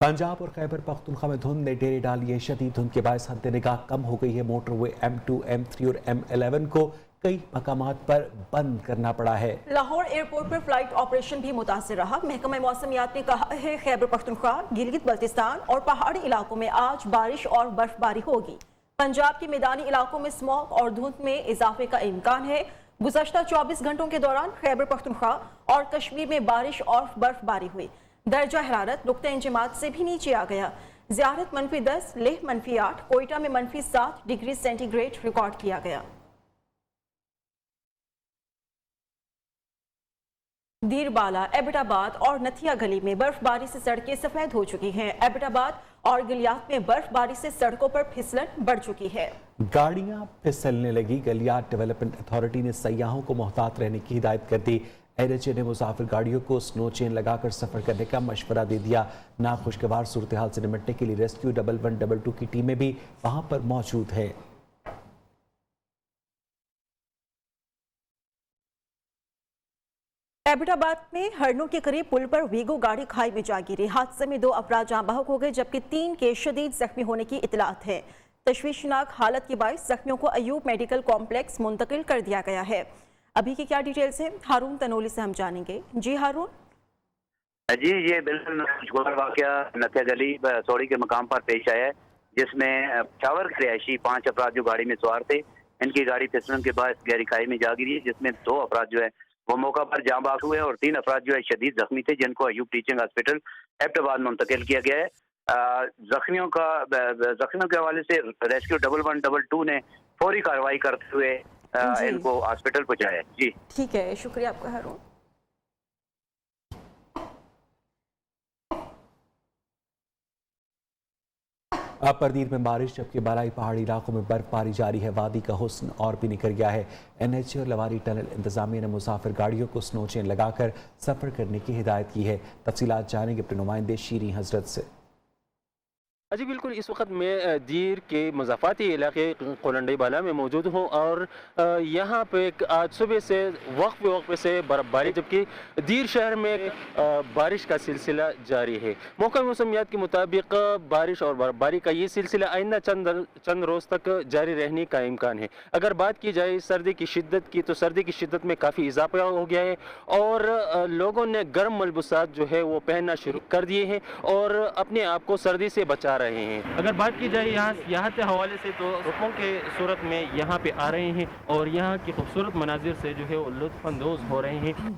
पंजाब और खैबर पख्तूनख्वा में धुंध ने डेरे डाली है। शदीद धुंध के बायस हद निगाह कम हो गई है। मोटरवे M2, M3 और M11 को कई मकामात पर बंद करना पड़ा है। लाहौर एयरपोर्ट पर फ्लाइट ऑपरेशन भी मुतासिर रहा। महकमा मौसमियात ने कहा है खैबर पख्तूनख्वा, गिलगित बल्तिस्तान और पहाड़ी इलाकों में आज बारिश और बर्फबारी होगी। पंजाब के मैदानी इलाकों में स्मॉग और धुंध में इजाफे का इम्कान है। गुज़श्ता 24 घंटों के दौरान खैबर पख्तूनख्वा और कश्मीर में बारिश और बर्फबारी हुई। दर्जा हरारत नुक्ते इंजमात से भी नीचे आ गया। ज़ियारत -10, लेह -8, कोयटा में -7 डिग्री सेंटीग्रेड रिकॉर्ड किया गया। दीरबाला, एबटाबाद और नथिया गली में बर्फबारी से सड़कें सफेद हो चुकी हैं। एबटाबाद और गलियात में बर्फबारी से सड़कों पर फिसलन बढ़ चुकी है। गाड़ियां फिसलने लगी। गलियात डेवलपमेंट अथॉरिटी ने सयाहों को मोहतात रहने की हिदायत कर दी। NHA ने मुसाफिर गाड़ियों को स्नो चेन लगाकर सफर करने का मशवरा दे दिया। नाखुशगवार सूरत हाल से निपटने के लिए रेस्क्यू 1122 की टीमें भी वहां पर मौजूद है। एबटाबाद में हरनों के करीब पुल पर वीगो गाड़ी खाई में जा गिरी। हादसे में 2 अफराद जाँ बहक हो गए जबकि 3 के शदीद जख्मी होने की इतलात है। तशवीशनाक हालत के बायस जख्मियों को अयूब मेडिकल कॉम्प्लेक्स मुंतकिल कर दिया गया है। अभी की क्या डिटेल्स हैं, हारून तनोली से हम जानेंगे। जी हारून। जी, ये बिल्कुल वाकया नथिया गली सौड़ी के मकाम पर पेश आया है, जिसमें शावर के रिहायशी 5 अफराद जो गाड़ी में सवार थे, इनकी गाड़ी फिसलन के बाद गहरी खाई में जा गिरी है, जिसमें 2 अफराद जो है वो मौका पर जाँ बाक हुए और 3 अफराद जो है शदीद जख्मी थे, जिनको अयूब टीचिंग हॉस्पिटल एबटाबाद मुंतकिल किया गया है। जख्मियों के हवाले से रेस्क्यू 1122 ने फौरी कार्रवाई करते हुए इनको हॉस्पिटल पहुंचाया। जी ठीक है, शुक्रिया आपका हारून। अब परदीर में बारिश, जबकि बालाई पहाड़ी इलाकों में बर्फबारी जारी है। वादी का हुस्न और भी निखर गया है। NHA और लवारी टनल इंतजामिया ने मुसाफिर गाड़ियों को स्नो चेन लगाकर सफर करने की हिदायत की है। तफसीलात जानेंगे अपने नुमाइंदे शीरी हजरत से। जी बिल्कुल, इस वक्त मैं दीर के मज़ाफ़ाती इलाके कोलंडी बाला में मौजूद हूँ और यहाँ पे आज सुबह से वक्त से बर्फ़बारी, जबकि दीर शहर में बारिश का सिलसिला जारी है। मौसम मौसमियात के मुताबिक बारिश और बर्फ़बारी का ये सिलसिला आइंदा चंद रोज़ तक जारी रहने का इम्कान है। अगर बात की जाए सर्दी की शिद्दत की, तो सर्दी की शिद्दत में काफ़ी इजाफा हो गया है और लोगों ने गर्म मलबूसात जो है वो पहनना शुरू कर दिए हैं और अपने आप को सर्दी से बचा रहे हैं। अगर बात की जाए यहाँ के हवाले से, तो रुकों के सूरत में यहाँ पे आ रहे हैं और यहाँ की खूबसूरत मनाजिर से जो है वो लुत्फ़अंदोज़ हो रहे हैं।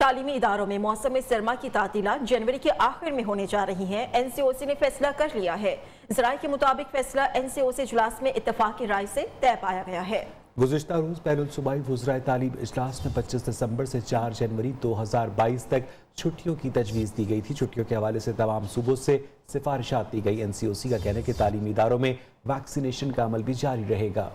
तालीमी इदारों में मौसम सरमा की तातीलात जनवरी के आखिर में होने जा रही हैं। NCOC ने फैसला कर लिया है। ज़राए के मुताबिक फैसला NCOC इजलास में इत्तफाक की राय से तय पाया गया है। गुज़िश्ता रोज़ बैनुल सूबाई वज़राए तालीम इजलास में 25 दिसंबर से 4 जनवरी 2022 तक छुट्टियों की तजवीज़ दी गई थी। छुट्टियों के हवाले से तमाम सूबों से सिफारिशात दी गई। NCOC का कहना है कि तालीमी इदारों में वैक्सीनेशन का अमल भी जारी रहेगा।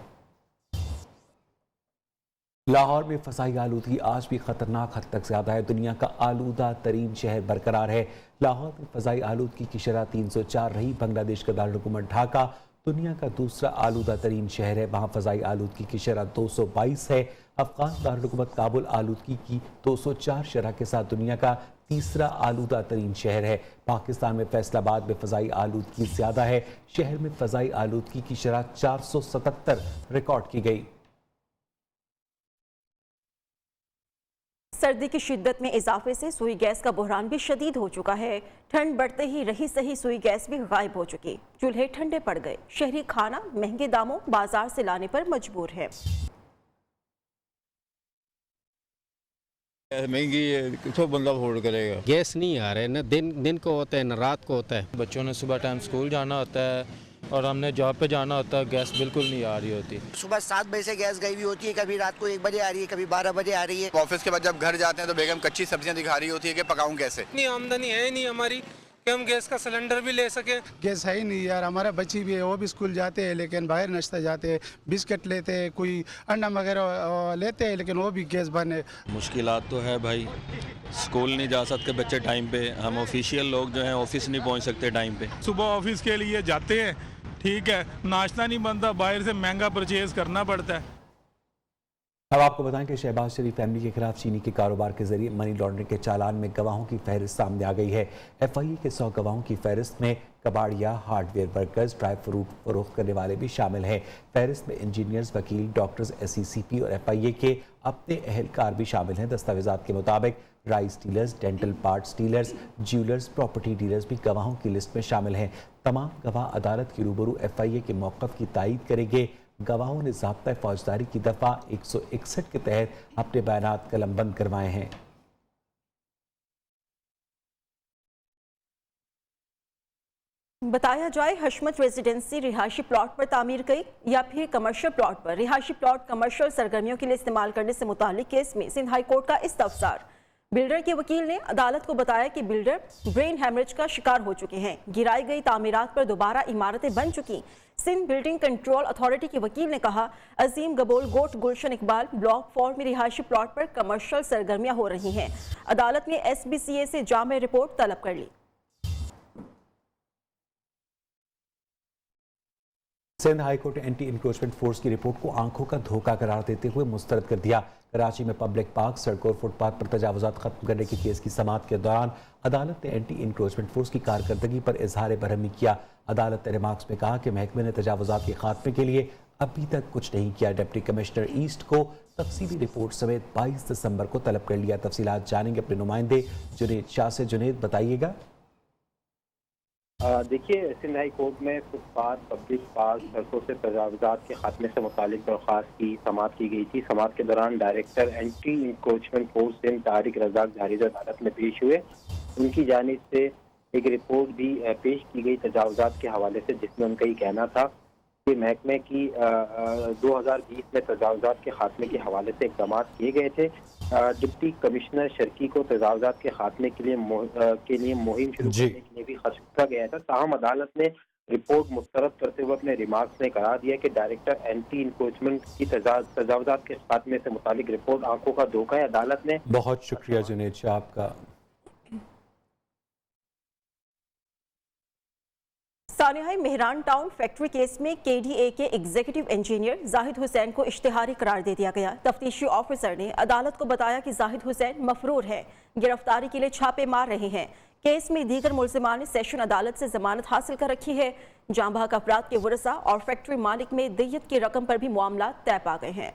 लाहौर में फ़ज़ाई आलूदगी आज भी ख़तरनाक हद तक ज़्यादा है। दुनिया का आलूदा तरीन शहर बरकरार है। लाहौर में फ़ज़ाई आलूदगी की शरह 304 रही। बांग्लादेश का दारुल-हुकूमत ढाका दुनिया का दूसरा आलूदा तरीन शहर है, वहाँ फ़ज़ाई आलूदगी की शरह 222 है। अफ़गान दारुल-हुकूमत काबुल आलूदगी की 204 शरह के साथ दुनिया का तीसरा आलूदा तरीन शहर है। पाकिस्तान में फैसलाबाद में फ़ज़ाई आलूदगी ज़्यादा है। शहर में फ़ज़ाई आलूदगी की शरह 477 रिकॉर्ड की गई। सर्दी की शिद्दत में इजाफे से सुई गैस का बहरान भी शदीद हो चुका है। ठंड बढ़ते ही रही सही सुई गैस भी गायब हो चुकी। चूल्हे ठंडे पड़ गए। शहरी खाना महंगे दामों बाजार से लाने पर मजबूर है। महंगी है तो बंदा अफोर्ड करेगा। गैस नहीं आ रहे, न दिन को होता है न रात को होता है। बच्चों ने सुबह टाइम स्कूल जाना होता है और हमने जॉब पे जाना होता है, गैस बिल्कुल नहीं आ रही होती। सुबह 7 बजे से गैस गई हुई होती है, कभी रात को 1 बजे आ रही है, कभी 12 बजे आ रही है। ऑफिस के बाद जब घर जाते हैं तो बेगम कच्ची सब्जियां दिखा रही होती है कि पकाऊं कैसे। इतनी आमदनी है नहीं हमारी कि हम गैस का सिलेंडर भी ले सके। गैस है ही नहीं यार। हमारे बच्ची भी है, वो भी स्कूल जाते हैं लेकिन बाहर नाश्ता जाते हैं, बिस्किट लेते हैं, कोई अंडा वगैरह लेते हैं, लेकिन वो भी गैस बंद है। मुश्किलात तो है भाई, स्कूल नहीं जा सकते बच्चे टाइम पे। हम ऑफिशियल लोग जो हैं ऑफिस नहीं पहुंच सकते टाइम पे। सुबह ऑफिस के लिए जाते हैं, ठीक है, नाश्ता नहीं बनता, बाहर से महंगा परचेज करना पड़ता है। अब आपको बताएं कि शहबाज शरीफ फैमिली के खिलाफ चीनी के कारोबार के जरिए मनी लॉन्ड्रिंग के चालान में गवाहों की फहरिस्त सामने आ गई है। FIA के 100 गवाहों की फहरिस्त में Kabadia, hardware workers, dry fruit फरोख्त करने वाले भी शामिल हैं। फहरिस्त में इंजीनियर्स, वकील, डॉक्टर्स, SECP और FIA के अपने अहलकार भी शामिल हैं। दस्तावेजात के मुताबिक rice dealers, dental parts dealers, jewellers, property dealers भी गवाहों की लिस्ट में शामिल हैं। तमाम गवाह अदालत के रूबरू FIA के मौक़िफ़ की तायीद करेंगे। गवाहों ने ज़ाब्ता फौजदारी की दफ़ा 161 के तहत अपने बयानात कलमबंद करवाए हैं। बताया जाए, हशमत रेजिडेंसी रिहायशी प्लॉट पर तामीर गई या फिर कमर्शियल प्लॉट पर रिहायशी प्लॉट कमर्शियल सरगर्मियों के लिए इस्तेमाल करने से मुताल्लिक केस में सिंध हाई कोर्ट का इस्तफसार। बिल्डर के वकील ने अदालत को बताया कि बिल्डर ब्रेन हैमरेज का शिकार हो चुके हैं। गिराई गई तामीरात पर दोबारा इमारतें बन चुकी। सिंध बिल्डिंग कंट्रोल अथॉरिटी के वकील ने कहा, अजीम गबोल गोट गुलशन इकबाल ब्लॉक 4 में रिहायशी प्लॉट पर कमर्शियल सरगर्मियां हो रही हैं। अदालत ने SBCA से जामे रिपोर्ट तलब कर ली। सिंध हाई कोर्ट ने एंटी इंक्रोचमेंट फोर्स की रिपोर्ट को आंखों का धोखा करार देते हुए मुस्तरद कर दिया। कराची में पब्लिक पार्क, सड़कों और फुटपाथ पर तजावुजात खत्म करने के केस की समाअत के दौरान अदालत ने एंटी इंक्रोचमेंट फोर्स की कारकर्दगी पर इजहार बरहमी किया। अदालत ने रिमार्क्स में कहा कि महकमे ने तजावुजात के खात्मे के लिए अभी तक कुछ नहीं किया। डिप्टी कमिश्नर ईस्ट को तफसीली रिपोर्ट समेत 22 दिसंबर को तलब कर लिया। तफसीलात जानेंगे अपने नुमाइंदे जुनेद शाह से। जुनेद, बताइएगा। देखिए, सिंध हाई कोर्ट में फुटपाथ, पब्लिक पार्क, सड़कों से तजावुजात के खात्मे से मुतालिक दरख्वास्त की समाअत की गई थी। समाअत के दौरान director anti encroachment force Sindh Tariq Razzaq Zahid अदालत में पेश हुए। उनकी जानिब से एक रिपोर्ट भी पेश की गई तजावुजात के हवाले से, जिसमें उनका ये कहना था कि महकमे की 2020 में तजावुजात के खात्मे के हवाले से इक़दाम किए गए थे। डिप्टी कमिश्नर शर्की को तजावुजात के खात्मे के लिए मुहिम शुरू करने के लिए भी खर्चा गया था। ताहम अदालत ने रिपोर्ट मुस्तरद करते हुए अपने रिमार्क्स में करार दिया कि डायरेक्टर एंटी इंक्रोचमेंट की तजावुजात के खात्मे से मुतालिक रिपोर्ट आंखों का धोखा है। अदालत ने बहुत शुक्रिया जुनेद शाह आपका। Sania Mehran town factory case में KDA के एग्जीक्यूटिव इंजीनियर जाहिद हुसैन को इश्तिहारी करार दे दिया गया। तफ्तीशी ऑफिसर ने अदालत को बताया कि जाहिद हुसैन मफरूर है, गिरफ्तारी के लिए छापे मार रहे हैं। केस में दीगर मुल्जिमान ने सेशन अदालत से जमानत हासिल कर रखी है। जांबाक अफराद के वरसा और फैक्ट्री मालिक में दियत की रकम पर भी मामला तय पा गए हैं।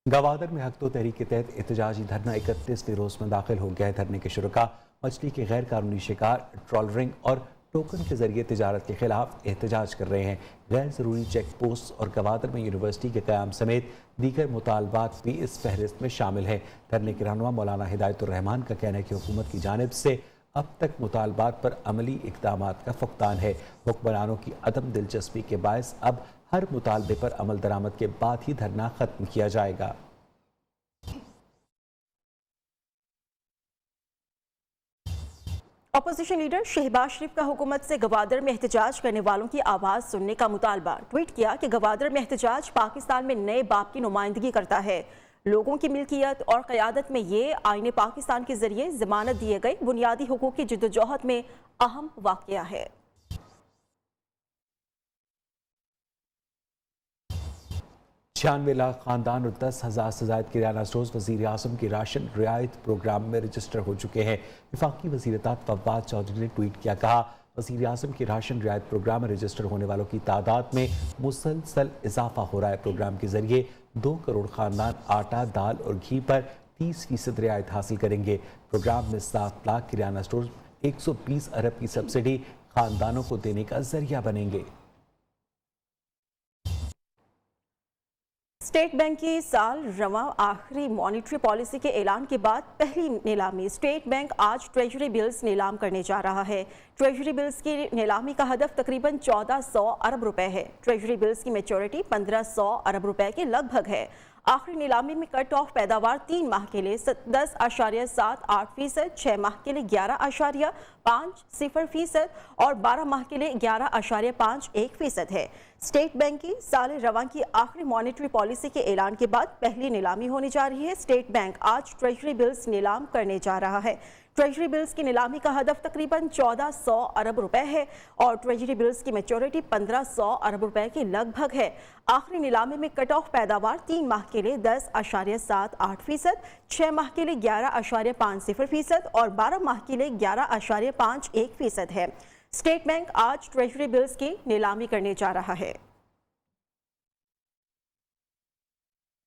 गवादर में हक तो तहरीक के तहत एहतजाजी धरना 31वें रोज में दाखिल हो गया है। धरने के शुरुका मछली के गैर कानूनी शिकार, ट्रॉलरिंग और टोकन के जरिए तिजारत के खिलाफ एहतजाज कर रहे हैं। गैर ज़रूरी चेक पोस्ट और गवादर में यूनिवर्सिटी के क़याम समेत दीगर मुतालबात भी इस फहरिस्त में शामिल हैं। धरने के रहनुमा मौलाना हिदायतुर्रहमान का कहना है कि हुकूमत की जानिब से अब तक मुतालबात पर अमली इक़दामात का फुक़दान है। हुक्मरानों की अदम दिलचस्पी के बायस अब हर मुतालबे पर अमल दरामद के बाद ही धरना खत्म किया जाएगा। अपोजिशन लीडर शहबाज शरीफ का हुकूमत से गवादर में एहतजाज करने वालों की आवाज़ सुनने का मुतालबा। ट्वीट किया कि गवादर में एहतजाज पाकिस्तान में नए बाप की नुमाइंदगी करता है। लोगों की मिल्कियत और क़यादत में ये आईने पाकिस्तान के जरिए ज़मानत दिए गए बुनियादी हुकूक की जिद्दोजहद में अहम वाक़या है। 96 लाख खानदान और 10,000 से ज़ायद किराना स्टोर्स वज़ीर आज़म के राशन रियायत प्रोग्राम में रजिस्टर हो चुके हैं। वफाकी वज़ीर इत्तेफ़ाक़ फवाद चौधरी ने ट्वीट किया, कहा वज़ीर आज़म के राशन रियायत प्रोग्राम में रजिस्टर होने वालों की तादाद में मुसलसल इजाफा हो रहा है। प्रोग्राम के जरिए 2 करोड़ खानदान आटा, दाल और घी पर 30% रियायत हासिल करेंगे। प्रोग्राम में 7 लाख किराना स्टोर 120 अरब की सब्सिडी खानदानों को देने का जरिया बनेंगे। स्टेट बैंक की साल रवा आखिरी मॉनिटरी पॉलिसी के ऐलान के बाद पहली नीलामी स्टेट बैंक आज ट्रेजरी बिल्स नीलाम करने जा रहा है। ट्रेजरी बिल्स की नीलामी का हदफ तकरीबन 1400 अरब रुपए है। ट्रेजरी बिल्स की मैच्योरिटी 1500 अरब रुपए के लगभग है। आखिरी नीलामी में कट ऑफ पैदावार 3 माह के लिए 10.78%, 6 माह के लिए 11.50% और 12 माह के लिए 11.51% है। स्टेट बैंक की साल रवा की आखिरी मॉनिटरी पॉलिसी के ऐलान के बाद पहली नीलामी होने जा रही है। स्टेट बैंक आज ट्रेजरी बिल्स नीलाम करने जा रहा है। ट्रेजरी बिल्स की नीलामी का हदफ तकरीबन 1400 अरब रुपए है और ट्रेजरी बिल्स की मैच्योरिटी 1500 अरब रुपए के लगभग है। आखिरी नीलामी में कट ऑफ पैदावार 3 माह के लिए 10.78%, 6 माह के लिए 11.50% और 12 माह के लिए 11.51% है। स्टेट बैंक आज ट्रेजरी बिल्स की नीलामी करने जा रहा है।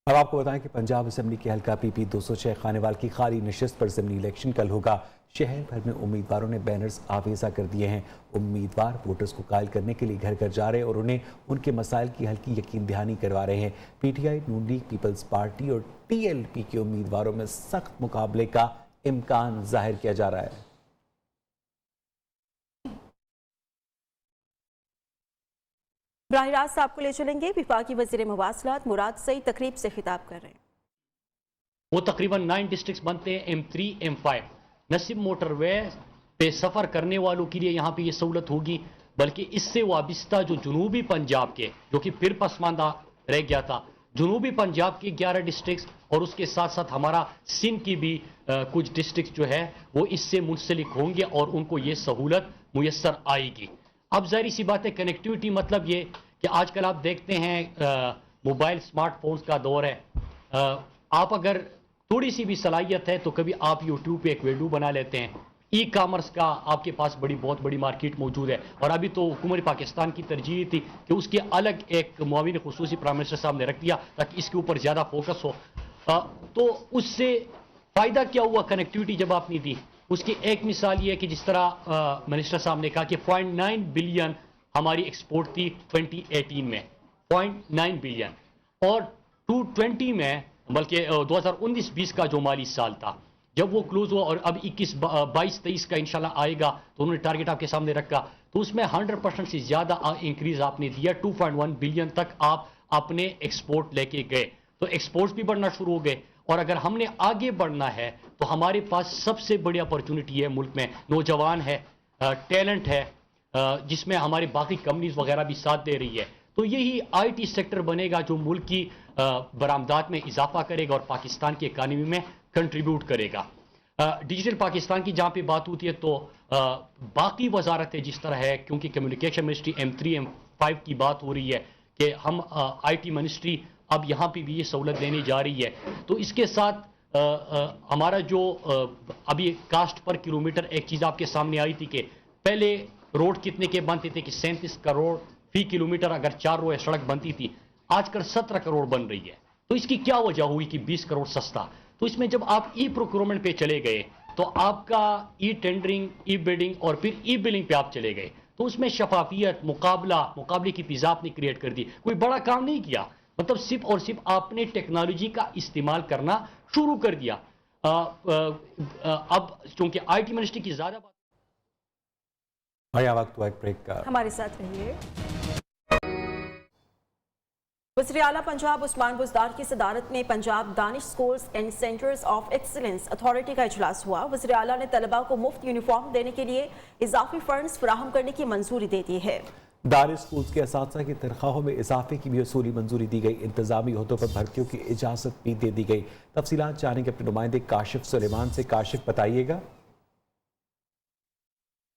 अब आपको बताएं कि पंजाब असेंबली के हल्का PP 206 खानेवाल की खाली नशिस्त पर ज़मीनी इलेक्शन कल होगा। शहर भर में उम्मीदवारों ने बैनर्स आवेजा कर दिए हैं। उम्मीदवार वोटर्स को कायल करने के लिए घर घर जा रहे हैं और उन्हें उनके मसाइल की हल्की यकीन दहानी करवा रहे हैं। PTI, नून लीग, पीपल्स पार्टी और TLP के उम्मीदवारों में सख्त मुकाबले का इम्कान जाहिर किया जा रहा है। बराह रास्त आपको ले चलेंगे। विफाकी वज़ीर मवासलात मुराद सईद तकरीब से खिताब कर रहे हैं। वो तकरीबन 9 डिस्ट्रिक्ट्स बनते हैं, M3, M5। न सिर्फ मोटरवे पे सफ़र करने वालों के लिए यहाँ पे ये सहूलत होगी, बल्कि इससे वाबस्ता जो जनूबी पंजाब के, जो कि फिर पसमानदा रह गया था, जनूबी पंजाब के 11 डिस्ट्रिक्ट्स और उसके साथ साथ हमारा सिंध की भी कुछ डिस्ट्रिक्ट जो है वो इससे मुंसलिक होंगे और उनको ये सहूलत मुयस्सर आएगी। अब जाहिर सी बात है, कनेक्टिविटी मतलब ये कि आजकल आप देखते हैं मोबाइल स्मार्टफोन्स का दौर है। आप अगर थोड़ी सी भी सलाहियत है तो कभी आप यूट्यूब पे एक वीडियो बना लेते हैं। ई कामर्स का आपके पास बहुत बड़ी मार्केट मौजूद है और अभी तो हुकूमत पाकिस्तान की तरजीह थी कि उसके अलग एक मुआविन खुसूसी प्राइम मिनिस्टर साहब ने रख दिया ताकि इसके ऊपर ज़्यादा फोकस हो। तो उससे फ़ायदा क्या हुआ? कनेक्टिविटी जब आपने दी, उसकी एक मिसाल ये है कि जिस तरह मिनिस्टर साहब ने कहा कि 0.9 बिलियन हमारी एक्सपोर्ट थी 2018 में, 0.9 बिलियन, और 220 में, बल्कि 2019-20 का जो माली साल था जब वो क्लोज हुआ और अब 21-22-23 का इंशाल्लाह आएगा तो उन्होंने टारगेट आपके सामने रखा, तो उसमें 100% से ज़्यादा इंक्रीज आपने दिया। 2.1 बिलियन तक आप अपने एक्सपोर्ट लेके गए, तो एक्सपोर्ट्स भी बढ़ना शुरू हो गए। और अगर हमने आगे बढ़ना है तो हमारे पास सबसे बड़ी अपॉर्चुनिटी है, मुल्क में नौजवान है, टैलेंट है, जिसमें हमारी बाकी कंपनीज वगैरह भी साथ दे रही है। तो यही IT सेक्टर बनेगा जो मुल्क की बरामदात में इजाफा करेगा और पाकिस्तान की इकानमी में कंट्रीब्यूट करेगा। डिजिटल पाकिस्तान की जहाँ पे बात होती है तो बाकी वजारतें जिस तरह है, क्योंकि कम्युनिकेशन मिनिस्ट्री M3 M5 की बात हो रही है कि हम IT मिनिस्ट्री अब यहाँ पे भी ये सहूलत देने जा रही है, तो इसके साथ हमारा जो अभी कास्ट पर किलोमीटर एक चीज़ आपके सामने आई थी कि पहले रोड कितने के बनते थे कि 37 करोड़ फी किलोमीटर अगर 4 रोड सड़क बनती थी, आजकल 17 करोड़ बन रही है। तो इसकी क्या वजह हुई कि 20 करोड़ सस्ता? तो इसमें जब आप प्रोक्योरमेंट पे चले गए तो आपका टेंडरिंग, बिडिंग और फिर बिलिंग पे आप चले गए, तो उसमें शफाफियत, मुकाबले की फिजा आपने क्रिएट कर दी। कोई बड़ा काम नहीं किया, मतलब सिर्फ और सिर्फ आपने टेक्नोलॉजी का इस्तेमाल करना शुरू कर दिया। अब चूंकि IT मिनिस्ट्री की ज्यादा बात, वक्त हुआ एक ब्रेक का, हमारे साथ रहिए। वज़ीर आला पंजाब उस्मान बुज़दार की सदारत में Punjab Danish schools and centres of excellence authority का इजलास हुआ। वज़ीर आला ने तलबा को मुफ्त यूनिफॉर्म देने के लिए इजाफी फंड्स फराहम करने की मंजूरी दे दी है। दानिश स्कूल्स के असातिज़ा की तनख्वाहों में इजाफे की भी असूली मंजूरी दी गई। इंतजामी अहदों पर भर्तियों की इजाज़त भी दे दी गई। तफसीलात जानेंगे अपने नुमाइंदे काशिफ सुलेमान से। काशिफ, बताइएगा।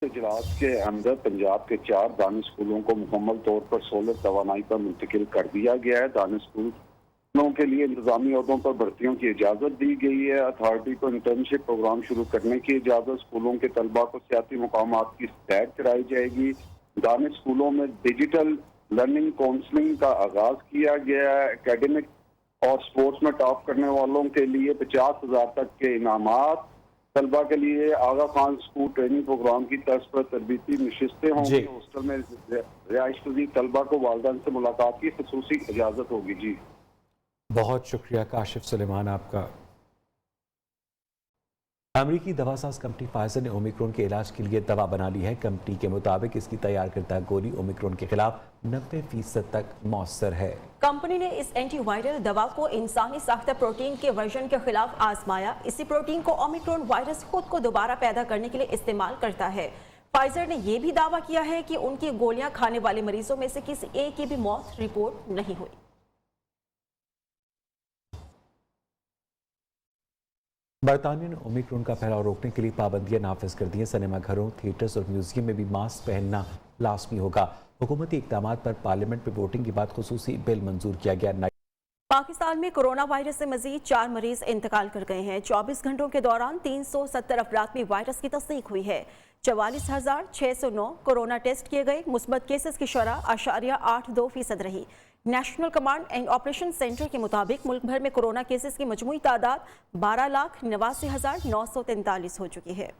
इजलास के अंदर पंजाब के 4 दानिश स्कूलों को मुकम्मल तौर पर सोलर तवानाई पर मुंतकिल कर दिया गया है। दानिश स्कूलों के लिए इंतजामी अहदों पर भर्तियों की इजाज़त दी गई है। अथॉरिटी को इंटर्नशिप प्रोग्राम शुरू करने की इजाज़त, स्कूलों के तलबा को सियासी मुकामात की सैर कराई जाएगी। दानिश स्कूलों में डिजिटल लर्निंग काउंसलिंग का आगाज किया गया है। एकेडमिक और स्पोर्ट्स में टॉप करने वालों के लिए 50,000 तक के इनामात। तलबा के लिए आगा खान स्कूल ट्रेनिंग प्रोग्राम की तर्ज पर तरबीती नशिस्तें होंगी। हॉस्टल में रिहाइश पजीर तलबा को वालिदैन से मुलाकात की खुसूसी इजाज़त होगी। जी बहुत शुक्रिया काशिफ सुलेमान आपका। अमेरिकी दवासाज कंपनी फाइजर ने ओमिक्रॉन के इलाज के लिए दवा बना ली है। कंपनी के मुताबिक इसकी तैयार करदा गोली ओमिक्रॉन के खिलाफ 90% तक मौसर है। कंपनी ने इस एंटीवायरल दवा को इंसानी साख्ता प्रोटीन के वर्जन के खिलाफ आजमाया। इसी प्रोटीन को ओमिक्रॉन वायरस खुद को दोबारा पैदा करने के लिए इस्तेमाल करता है। फाइजर ने यह भी दावा किया है कि उनकी गोलियां खाने वाले मरीजों में से किसी एक की भी मौत रिपोर्ट नहीं हुई। बरतानिया ने ओमिक्रॉन का फैलाव रोकने के लिए पाबंदियां नाफिज कर दी हैं। सिनेमा घरों, थिएटर्स और म्यूजियम में भी मास्क पहनना लाजमी होगा। हुकूमती इक़दामात पर पार्लियामेंट में वोटिंग के बाद खुसूसी बिल मंजूर किया गया। पाकिस्तान में कोरोना वायरस से मजीद 4 मरीज इंतकाल कर गए हैं। 24 घंटों के दौरान 370 अफराद में वायरस की तस्दीक हुई है। 44,609 कोरोना टेस्ट किए गए। मुस्बत केसेस की शरह 0.82% रही। National command and operation centre के मुताबिक मुल्क भर में कोरोना केसेस की मजमूई तादाद 12,89,943 हो चुकी है।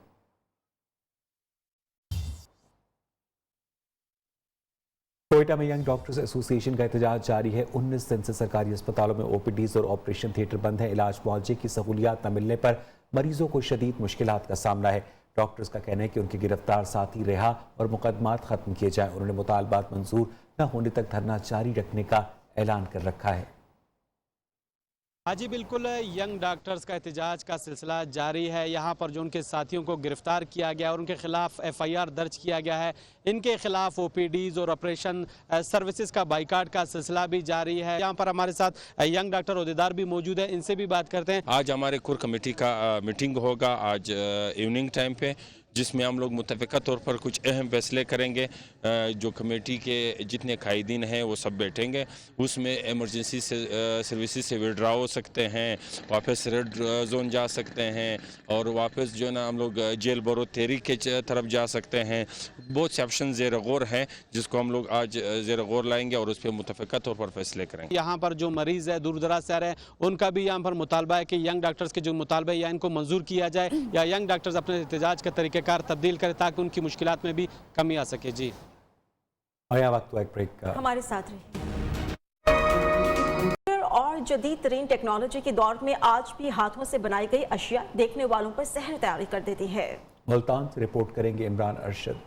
कोयटा में यंग डॉक्टर्स एसोसिएशन का एहतजाज जारी है। 19 दिन से सरकारी अस्पतालों में ओपीडीज और ऑपरेशन थिएटर बंद है। इलाज मुआवजे की सहूलियात न मिलने पर मरीजों को शदीद मुश्किलात का सामना है। डॉक्टर्स का कहना है कि उनके गिरफ्तार साथी रिहा और मुकदमात खत्म किए जाएं। उन्होंने मुतालबात मंजूर न होने तक धरना जारी रखने का ऐलान कर रखा है। हाँ जी बिल्कुल, यंग डॉक्टर्स का एहतजाज का सिलसिला जारी है। यहाँ पर जो उनके साथियों को गिरफ्तार किया गया और उनके खिलाफ FIR दर्ज किया गया है। इनके खिलाफ OPDs और ऑपरेशन सर्विसेज का बाइकाट का सिलसिला भी जारी है। यहाँ पर हमारे साथ यंग डॉक्टर ओहदेदार भी मौजूद है, इनसे भी बात करते हैं। आज हमारे कोर कमेटी का मीटिंग होगा आज इवनिंग टाइम पे, जिसमें हम लोग मुतफ़िका तौर पर कुछ अहम फैसले करेंगे। जो कमेटी के जितने कायदीन हैं वो सब बैठेंगे। उसमें एमरजेंसी से सर्विसेज से विड्रा हो सकते हैं, वापस रेड जोन जा सकते हैं और वापस जो है ना हम लोग जेल बरो तहरीक के तरफ जा सकते हैं। बहुत से ऑप्शन ज़ेर गौर हैं जिसको हम लोग आज ज़ेर गौर लाएंगे और उस पर मुतफ़िका तौर पर फैसले करेंगे। यहाँ पर जो मरीज़ है, दूर दराज से आ रहे हैं, उनका भी यहाँ पर मुतालबा है कि यंग डॉक्टर्स के जो मुतालबे या इनको मंजूर किया जाए या यंग डॉक्टर्स अपने एहतजाज का तरीक़ेकार तब्दील करें ताकि उनकी मुश्किलात में भी कमी आ सके। जी आया वक्त हुआ एक ब्रेक का। हमारे साथ रहिए। और जदीद तरीन टेक्नोलॉजी के दौर में आज भी हाथों से बनाई गई अशिया देखने वालों पर सहर तैयारी कर देती है। मुल्तान से रिपोर्ट करेंगे इमरान अरशद।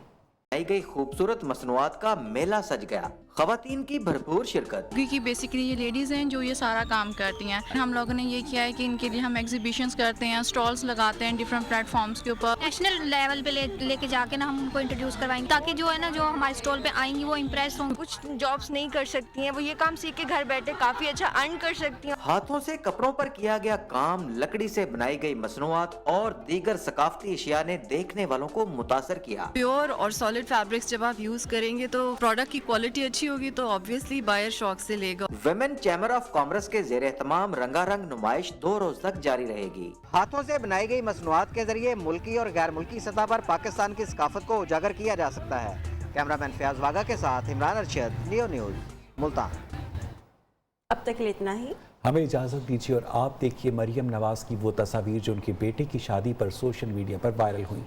बनाई गई खूबसूरत मसनूआत का मेला सज गया। खवातीन की भरपूर शिरकत, क्योंकि बेसिकली ये लेडीज़ हैं जो ये सारा काम करती हैं। हम लोगों ने ये किया है कि इनके लिए हम एग्जीबिशंस करते हैं, स्टॉल्स लगाते हैं डिफरेंट प्लेटफॉर्म्स के ऊपर। नेशनल लेवल पे लेके जाके ना हम उनको इंट्रोड्यूस करवाएंगे ताकि जो है ना जो हमारे स्टॉल पे आएंगी वो इम्प्रेस हों। कुछ जॉब्स नहीं कर सकती हैं, वो ये काम सीख के घर बैठे काफी अच्छा अर्न कर सकती हैं। हाथों से कपड़ों पर किया गया काम, लकड़ी से बनाई गई मसनूआत और दीगर सकाफती अशिया ने देखने वालों को मुतासर किया। प्योर और सॉलिड फैब्रिक्स जब आप यूज करेंगे तो प्रोडक्ट की क्वालिटी अच्छी होगी तो ऑब्वियसली बायर शौक से लेगा। वुमेन चैम्बर ऑफ कॉमर्स के जेर एहतमाम रंगारंग नुमाइश 2 रोज तक जारी रहेगी। हाथों से बनाई गई मसनूआत के जरिए मुल्की और गैर मुल्की सतह पर पाकिस्तान की सकाफत को उजागर किया जा सकता है। कैमरामैन फयाज वागा के साथ इमरान अरशद, लियो न्यूज, मुल्तान। अब तक इतना ही, हमें इजाजत दीजिए और आप देखिए मरियम नवाज की वो तस्वीर जो उनके बेटे की शादी पर सोशल मीडिया पर वायरल हुई।